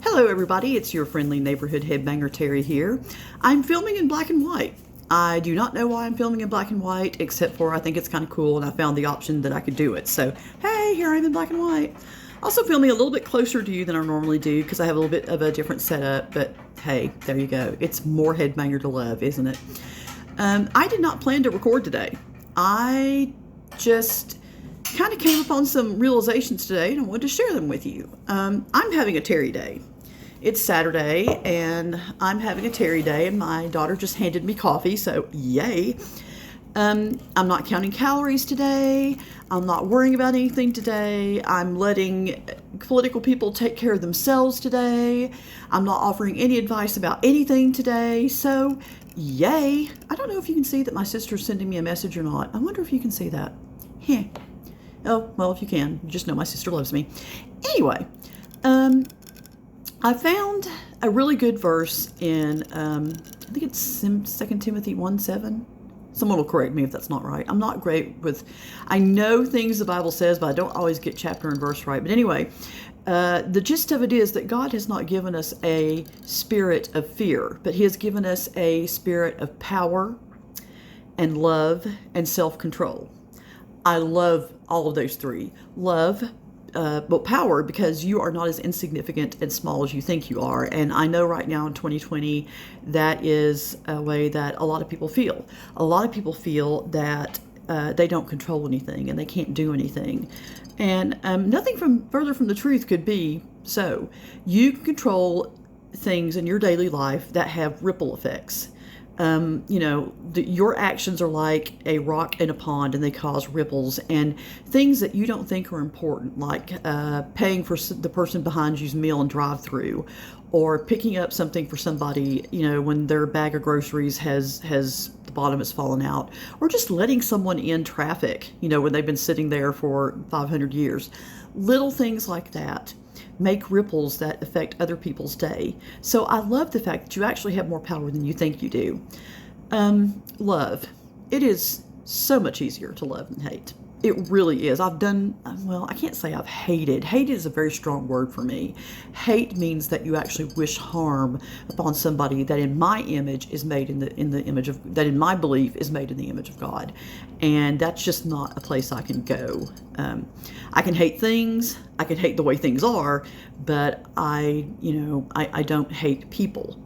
Hello everybody, it's your friendly neighborhood headbanger Terry here. I'm filming in black and white. I do not know why I'm filming in black and white, except for I think it's kind of cool and I found the option that I could do it. So, hey, here I am in black and white. Also filming a little bit closer to you than I normally do because I have a little bit of a different setup, but hey, there you go. It's more headbanger to love, isn't it? I did not plan to record today. I just kind of came upon some realizations today and I wanted to share them with you. I'm having a Terry day. It's Saturday and I'm having a Terry day and my daughter just handed me coffee, so yay. I'm not counting calories today. I'm not worrying about anything today. I'm letting political people take care of themselves today. I'm not offering any advice about anything today, so yay. I don't know if you can see that my sister's sending me a message or not. I wonder if you can see that. Heh. Oh, well, if you can, just know my sister loves me. Anyway, I found a really good verse in, I think it's 2 Timothy 1:7. Someone will correct me if that's not right. I'm not great with, I know things the Bible says, but I don't always get chapter and verse right. But anyway, the gist of it is that God has not given us a spirit of fear, but He has given us a spirit of power and love and self-control. I love all of those three. Love, but power, because you are not as insignificant and small as you think you are. And I know right now in 2020, that is a way that a lot of people feel. A lot of people feel that they don't control anything and they can't do anything. And nothing further from the truth could be so. You can control things in your daily life that have ripple effects. Your actions are like a rock in a pond and they cause ripples, and things that you don't think are important, like paying for the person behind you's meal and drive-through, or picking up something for somebody, when their bag of groceries has the bottom has fallen out, or just letting someone in traffic, when they've been sitting there for 500 years. Little things like that make ripples that affect other people's day. So I love the fact that you actually have more power than you think you do. Love. It is so much easier to love than hate. It really is. I can't say I've hated. Hate is a very strong word for me. Hate means that you actually wish harm upon somebody that in my image is made in the image of, that in my belief is made in the image of God. And that's just not a place I can go. I can hate things. I can hate the way things are, but I don't hate people.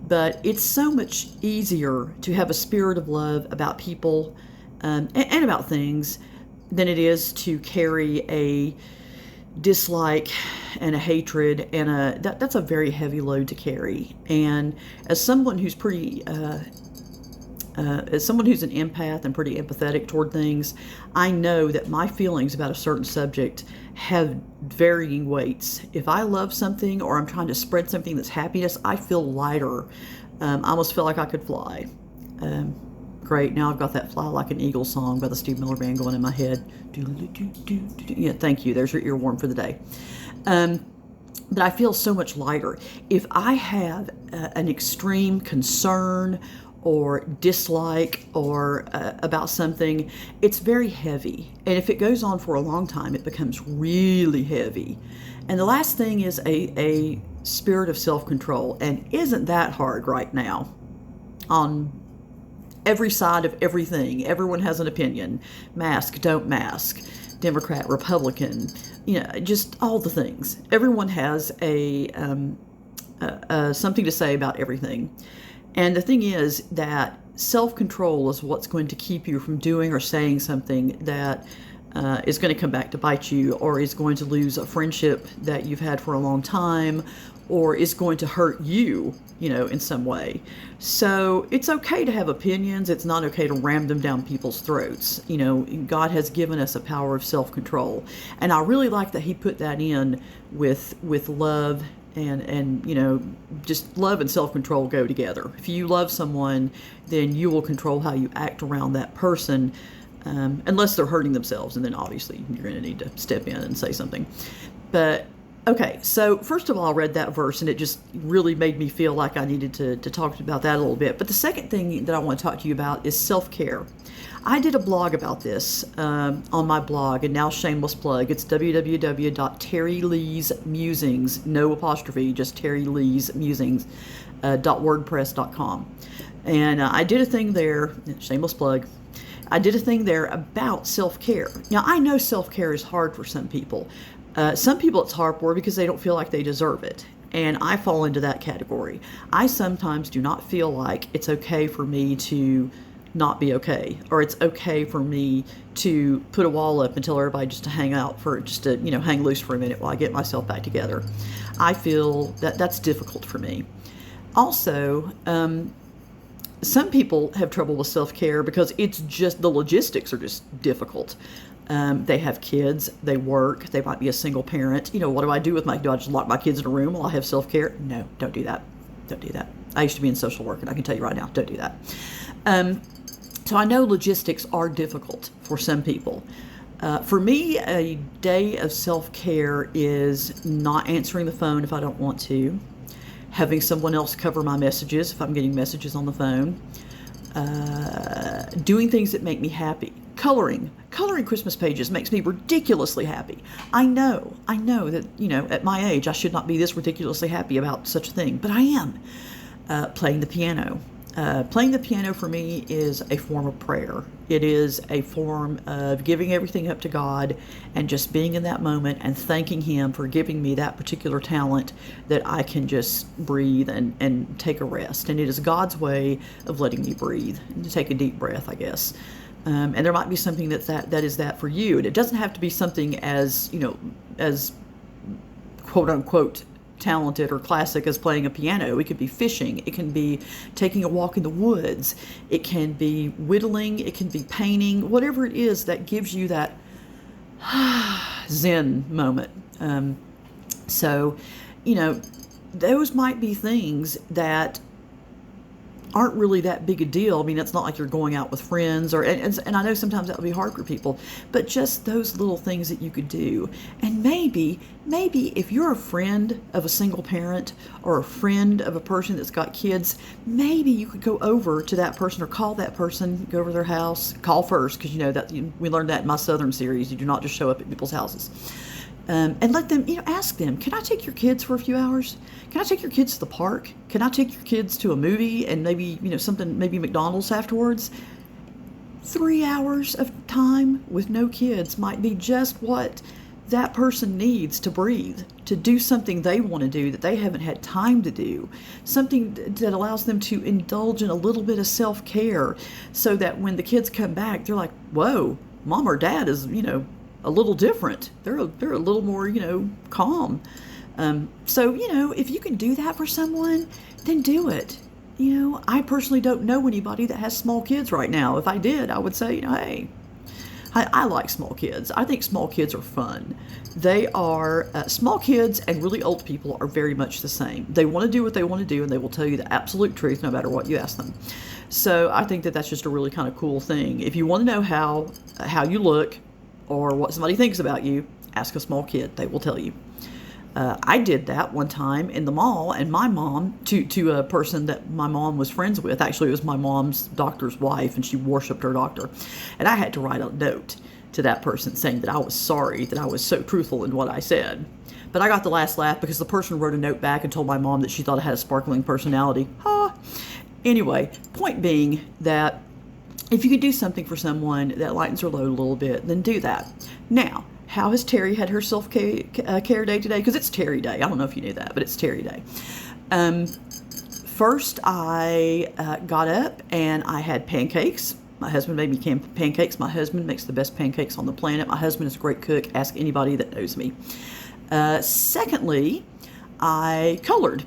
But it's so much easier to have a spirit of love about people and about things than it is to carry a dislike and a hatred, and that's a very heavy load to carry. And as someone who's as someone who's an empath and pretty empathetic toward things, I know that my feelings about a certain subject have varying weights. If I love something or I'm trying to spread something that's happiness, I feel lighter. I almost feel like I could fly. Great, now I've got that Fly Like an Eagle song by the Steve Miller Band going in my head. Yeah, thank you. There's your earworm for the day. But I feel so much lighter. If I have an extreme concern or dislike or about something, it's very heavy. And if it goes on for a long time, it becomes really heavy. And the last thing is a spirit of self-control. And isn't that hard right now? On every side of everything, everyone has an opinion. Mask, don't mask. Democrat, Republican, just all the things. Everyone has a something to say about everything. And the thing is that self-control is what's going to keep you from doing or saying something that is going to come back to bite you, or is going to lose a friendship that you've had for a long time, or is going to hurt you, in some way. So it's okay to have opinions. It's not okay to ram them down people's throats. God has given us a power of self-control. And I really like that He put that in with love and just love and self-control go together. If you love someone, then you will control how you act around that person, unless they're hurting themselves, and then obviously you're going to need to step in and say something. But Okay, so first of all, I read that verse and it just really made me feel like I needed to talk about that a little bit. But the second thing that I want to talk to you about is self-care. I did a blog about this on my blog, and now shameless plug. It's www.terryleesmusings, no apostrophe, just terryleesmusings, .wordpress.com. And I did a thing there, shameless plug, I did a thing there about self-care. Now, I know self-care is hard for some people. Some people it's hard for because they don't feel like they deserve it. And I fall into that category. I sometimes do not feel like it's okay for me to not be okay, or it's okay for me to put a wall up and tell everybody just to hang out for just to, hang loose for a minute while I get myself back together. I feel that that's difficult for me. Also, some people have trouble with self-care because it's just the logistics are just difficult. They have kids, they work, they might be a single parent. What do I do do I just lock my kids in a room while I have self-care? No, don't do that. Don't do that. I used to be in social work, and I can tell you right now, don't do that. So I know logistics are difficult for some people. For me, a day of self-care is not answering the phone if I don't want to, having someone else cover my messages if I'm getting messages on the phone, doing things that make me happy. Coloring Christmas pages makes me ridiculously happy. I know that, at my age, I should not be this ridiculously happy about such a thing, but I am. Playing the piano. Playing the piano for me is a form of prayer. It is a form of giving everything up to God and just being in that moment and thanking Him for giving me that particular talent that I can just breathe and take a rest. And it is God's way of letting me breathe and to take a deep breath, I guess. And there might be something that is that for you. And it doesn't have to be something as quote unquote talented or classic as playing a piano. It could be fishing. It can be taking a walk in the woods. It can be whittling. It can be painting. Whatever it is that gives you that Zen moment. So, those might be things that aren't really that big a deal. I mean, it's not like you're going out with friends and I know sometimes that would be hard for people, but just those little things that you could do. And maybe if you're a friend of a single parent or a friend of a person that's got kids, maybe you could go over to that person or call that person, go over to their house, call first, because we learned that in my Southern series. You do not just show up at people's houses. And let them, ask them, can I take your kids for a few hours? Can I take your kids to the park? Can I take your kids to a movie and maybe, maybe McDonald's afterwards? 3 hours of time with no kids might be just what that person needs to breathe, to do something they want to do that they haven't had time to do, something that allows them to indulge in a little bit of self-care so that when the kids come back, they're like, whoa, mom or dad is, a little different. They're a little more, calm. So, if you can do that for someone, then do it. I personally don't know anybody that has small kids right now. If I did, I would say, hey, I like small kids. I think small kids are fun. They are, small kids and really old people are very much the same. They want to do what they want to do, and they will tell you the absolute truth no matter what you ask them. So I think that that's just a really kind of cool thing. If you want to know how you look, or what somebody thinks about you, ask a small kid. They will tell you. I did that one time in the mall, and my mom, to a person that my mom was friends with, actually it was my mom's doctor's wife, and she worshipped her doctor. And I had to write a note to that person saying that I was sorry that I was so truthful in what I said. But I got the last laugh because the person wrote a note back and told my mom that she thought I had a sparkling personality. Anyway, point being that if you could do something for someone that lightens their load a little bit, then do that. Now, how has Terry had her self-care day today? Because it's Terry Day. I don't know if you knew that, but it's Terry Day. First, I got up and I had pancakes. My husband made me pancakes. My husband makes the best pancakes on the planet. My husband is a great cook. Ask anybody that knows me. Secondly, I colored.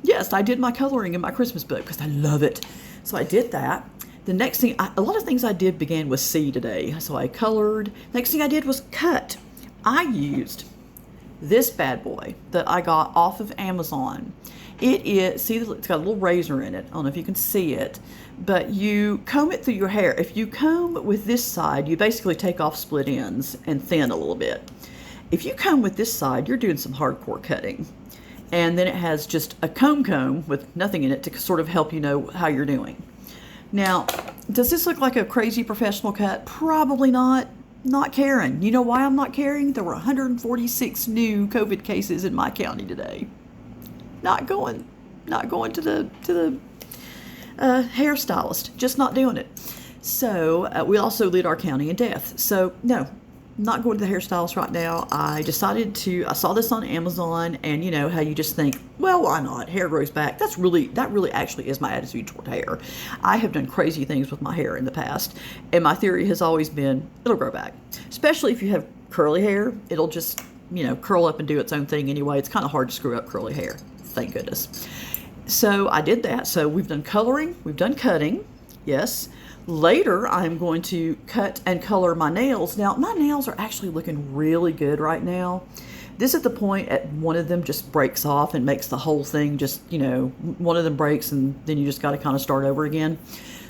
Yes, I did my coloring in my Christmas book because I love it. So I did that. The next thing, a lot of things I did began with C today. So I colored. Next thing I did was cut. I used this bad boy that I got off of Amazon. See, it's got a little razor in it. I don't know if you can see it, but you comb it through your hair. If you comb with this side, you basically take off split ends and thin a little bit. If you comb with this side, you're doing some hardcore cutting. And then it has just a comb with nothing in it to sort of help you know how you're doing. Now, does this look like a crazy professional cut? Probably not. Not caring. You know why I'm not caring? There were 146 new COVID cases in my county today. Not going to the hairstylist. Just not doing it. So we also lead our county in death. So no, not going to the hairstylist right now. I saw this on Amazon, and you know how you just think, well, why not? Hair grows back. That really actually is my attitude toward hair. I have done crazy things with my hair in the past, and my theory has always been it'll grow back. Especially if you have curly hair, it'll just, curl up and do its own thing anyway. It's kind of hard to screw up curly hair. Thank goodness. So I did that. So we've done coloring, we've done cutting. Yes. Later, I'm going to cut and color my nails. Now, my nails are actually looking really good right now. This is the point at one of them just breaks off and makes the whole thing just, one of them breaks and then you just got to kind of start over again.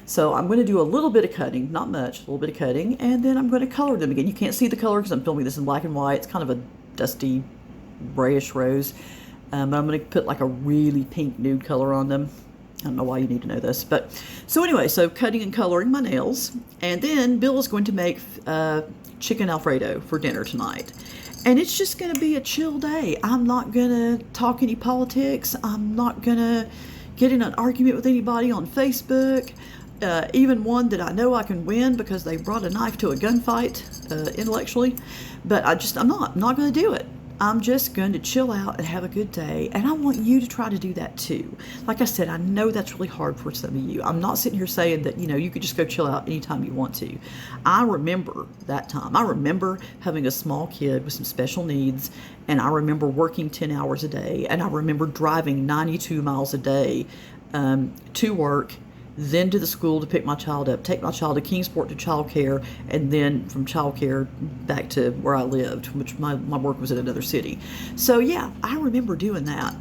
So I'm going to do a little bit of cutting, not much, a little bit of cutting, and then I'm going to color them again. You can't see the color because I'm filming this in black and white. It's kind of a dusty, grayish rose. But I'm going to put like a really pink nude color on them. I don't know why you need to know this, but so anyway, so cutting and coloring my nails, and then Bill is going to make chicken Alfredo for dinner tonight, and it's just going to be a chill day. I'm not going to talk any politics. I'm not going to get in an argument with anybody on Facebook, even one that I know I can win because they brought a knife to a gunfight intellectually, but I'm not going to do it. I'm just going to chill out and have a good day, and I want you to try to do that too. Like I said, I know that's really hard for some of you. I'm not sitting here saying that, you could just go chill out anytime you want to. I remember that time. I remember having a small kid with some special needs, and I remember working 10 hours a day, and I remember driving 92 miles a day to work, then to the school to pick my child up, take my child to Kingsport to childcare, and then from childcare back to where I lived, which my work was in another city. So yeah, I remember doing that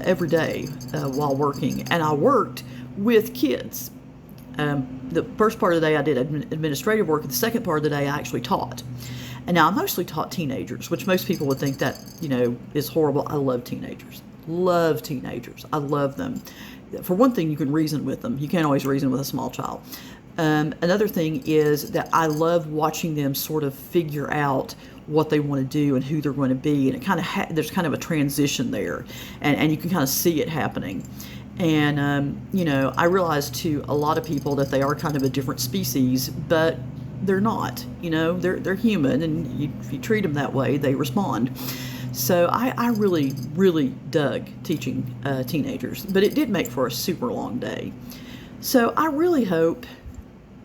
every day while working, and I worked with kids. The first part of the day I did administrative work, and the second part of the day I actually taught. And now I mostly taught teenagers, which most people would think that, is horrible. I love teenagers. Love teenagers. I love them. For one thing, you can reason with them. You can't always reason with a small child. Another thing is that I love watching them sort of figure out what they want to do and who they're going to be. And it kind of there's kind of a transition there, and you can kind of see it happening. And, I realize to a lot of people that they are kind of a different species, but they're not. They're human, and if you treat them that way, they respond. So I really, really dug teaching teenagers, but it did make for a super long day. So I really hope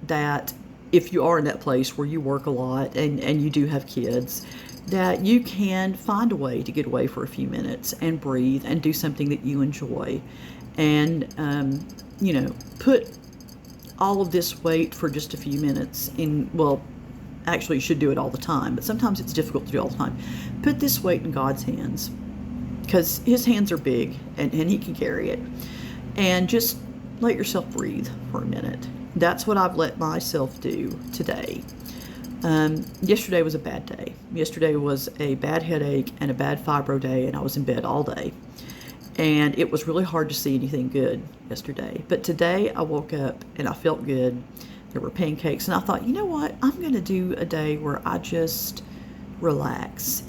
that if you are in that place where you work a lot and you do have kids, that you can find a way to get away for a few minutes and breathe and do something that you enjoy. And, put all of this weight for just a few minutes actually, you should do it all the time, but sometimes it's difficult to do all the time. Put this weight in God's hands, because his hands are big and he can carry it. And just let yourself breathe for a minute. That's what I've let myself do today. Yesterday was a bad day. Yesterday was a bad headache and a bad fibro day, and I was in bed all day. And it was really hard to see anything good yesterday. But today I woke up and I felt good. There were pancakes, and I thought, you know what? I'm going to do a day where I just relax,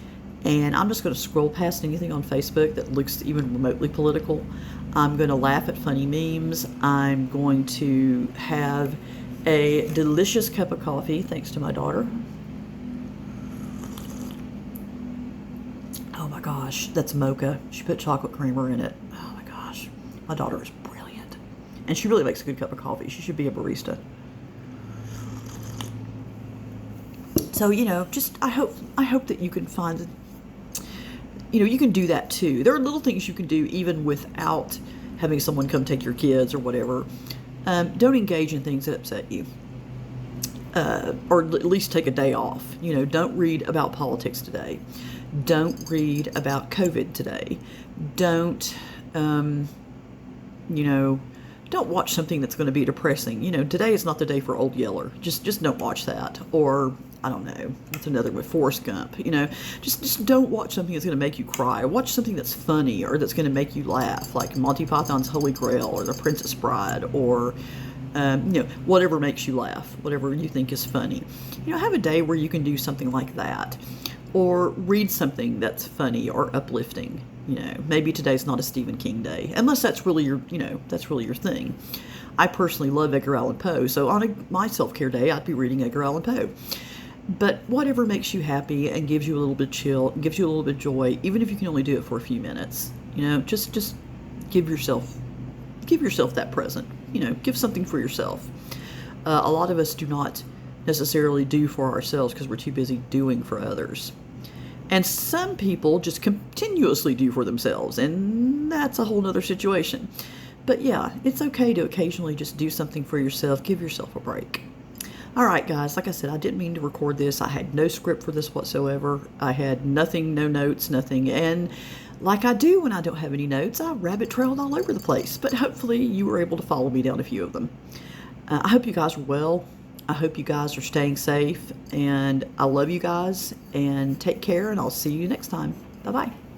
and I'm just going to scroll past anything on Facebook that looks even remotely political. I'm going to laugh at funny memes. I'm going to have a delicious cup of coffee, thanks to my daughter. Oh my gosh, that's mocha. She put chocolate creamer in it. Oh my gosh, my daughter is brilliant, and she really makes a good cup of coffee. She should be a barista. So, I hope that you can find, you can do that too. There are little things you can do even without having someone come take your kids or whatever. Don't engage in things that upset you. Or at least take a day off. Don't read about politics today. Don't read about COVID today. Don't, don't watch something that's going to be depressing. Today is not the day for Old Yeller. Just don't watch that. Or I don't know, what's another one? Forrest Gump. Just don't watch something that's going to make you cry. Watch something that's funny or that's going to make you laugh, like Monty Python's Holy Grail or The Princess Bride, or whatever makes you laugh, whatever you think is funny. Have a day where you can do something like that, or read something that's funny or uplifting. Maybe today's not a Stephen King day, unless that's really your thing. I personally love Edgar Allan Poe, so on my self-care day, I'd be reading Edgar Allan Poe. But whatever makes you happy and gives you a little bit of chill, gives you a little bit of joy, even if you can only do it for a few minutes, just give yourself that present. Give something for yourself. A lot of us do not necessarily do for ourselves because we're too busy doing for others. And some people just continuously do for themselves, and that's a whole other situation. But yeah, it's okay to occasionally just do something for yourself. Give yourself a break. All right, guys, like I said, I didn't mean to record this. I had no script for this whatsoever. I had nothing, no notes, nothing. And like I do when I don't have any notes, I rabbit trailed all over the place. But hopefully you were able to follow me down a few of them. I hope you guys are well. I hope you guys are staying safe. And I love you guys. And take care, and I'll see you next time. Bye-bye.